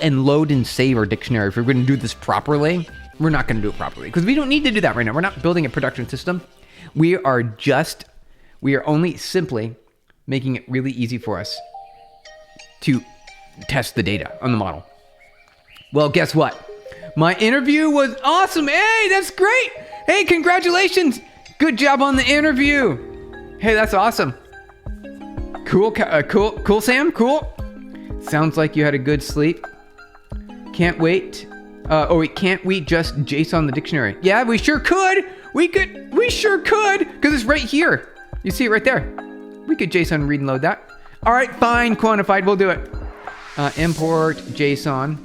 and load and save our dictionary. If we're going to do this properly, we're not going to do it properly because we don't need to do that right now. We're not building a production system. We are only simply making it really easy for us to test the data on the model. Well, guess what? My interview was awesome. Hey, that's great. Hey, congratulations. Good job on the interview. Hey, that's awesome. Cool, Sam, cool. Sounds like you had a good sleep. Can't wait. Can't we just JSON the dictionary? Yeah, we sure could. We sure could, because it's right here. You see it right there. We could JSON read and load that. All right, fine, quantified, we'll do it. Import JSON.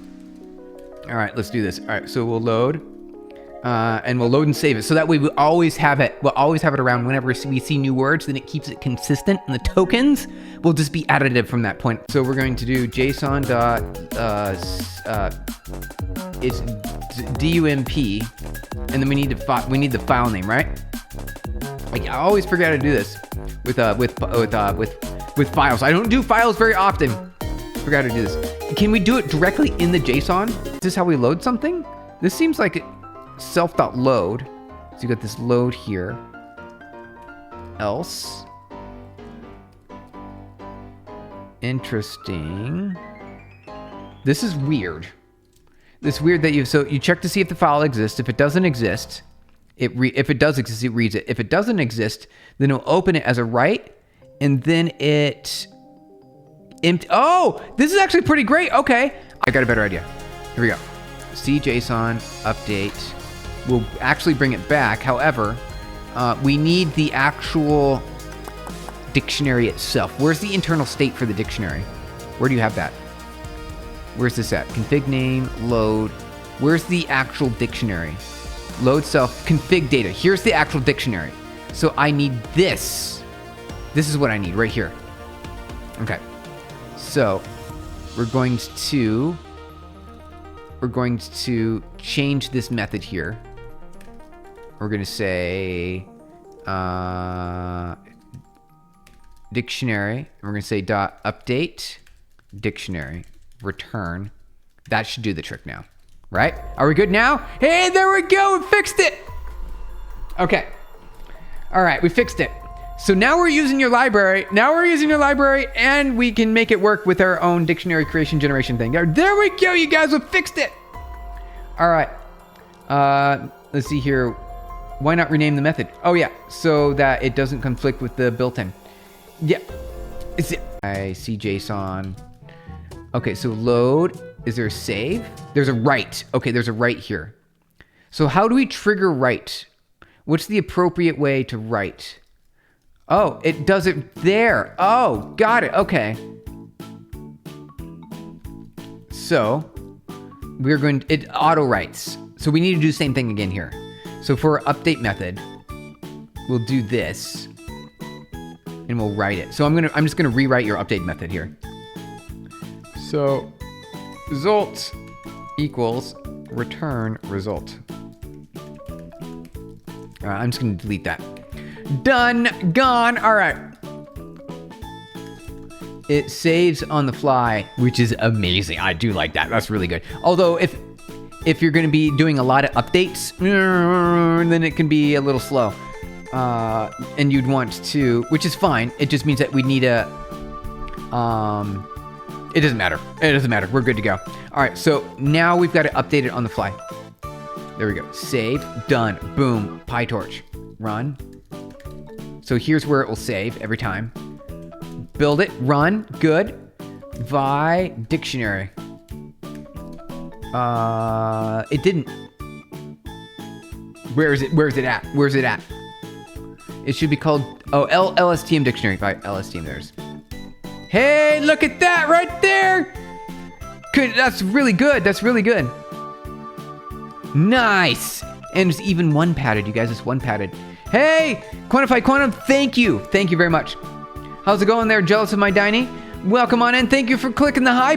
All right, let's do this. All right, so we'll load, and we'll load and save it. So that way we always have it. We'll always have it around whenever we see new words, then it keeps it consistent, and the tokens will just be additive from that point. So we're going to do JSON dot, it's DUMP, and then we need the file name, right? Like, I always forget to do this with files. I don't do files very often. Forgot to do this. Can we do it directly in the JSON? Is this how we load something? This seems like self.load. So you got this load here. Else. Interesting. This is weird. It's weird that you check to see if the file exists. If it doesn't exist, if it does exist, it reads it. If it doesn't exist, then it'll open it as a write, and then it oh, this is actually pretty great. Okay, I got a better idea. Here we go. CJSON update. We'll actually bring it back. However, we need the actual dictionary itself. Where's the internal state for the dictionary? Where do you have that? Where's this at? Config name, load. Where's the actual dictionary? Load self, config data. Here's the actual dictionary. So I need this. This is what I need right here. Okay. So we're going to change this method here. We're going to say dictionary. And we're going to say dot update dictionary return. That should do the trick now, right? Are we good now? Hey, there we go. We fixed it. Okay. All right, we fixed it. So now we're using your library. And we can make it work with our own dictionary creation generation thing. There we go, you guys. We fixed it. All right. Let's see here. Why not rename the method? Oh yeah, so that it doesn't conflict with the built-in. Yeah. I see JSON. Okay, so load. Is there a save? There's a write. Okay, there's a write here. So how do we trigger write? What's the appropriate way to write? Oh, it does it there. Oh, got it. Okay. So it auto writes. So we need to do the same thing again here. So for our update method, we'll do this and we'll write it. So I'm just gonna rewrite your update method here. So result equals return result. All right, I'm just gonna delete that. Done, gone. All right. It saves on the fly, which is amazing. I do like that. That's really good. Although if you're going to be doing a lot of updates, then it can be a little slow. And you'd want to, which is fine. It just means that we need a, it doesn't matter. It doesn't matter. We're good to go. All right. So now we've got to update it on the fly. There we go. Save, done, boom, PyTorch, run. So here's where it will save every time. Build it, run, good. Vi dictionary. It didn't. Where is it? Where's it at? Where's it at? It should be called, LSTM dictionary. Vi LSTM, there's. Hey, look at that right there. Good, that's really good. That's really good. Nice. And it's even one padded, you guys. It's one padded. Hey, Quantify Quantum, thank you. Thank you very much. How's it going there, jealous of my dining? Welcome on in. Thank you for clicking the hype.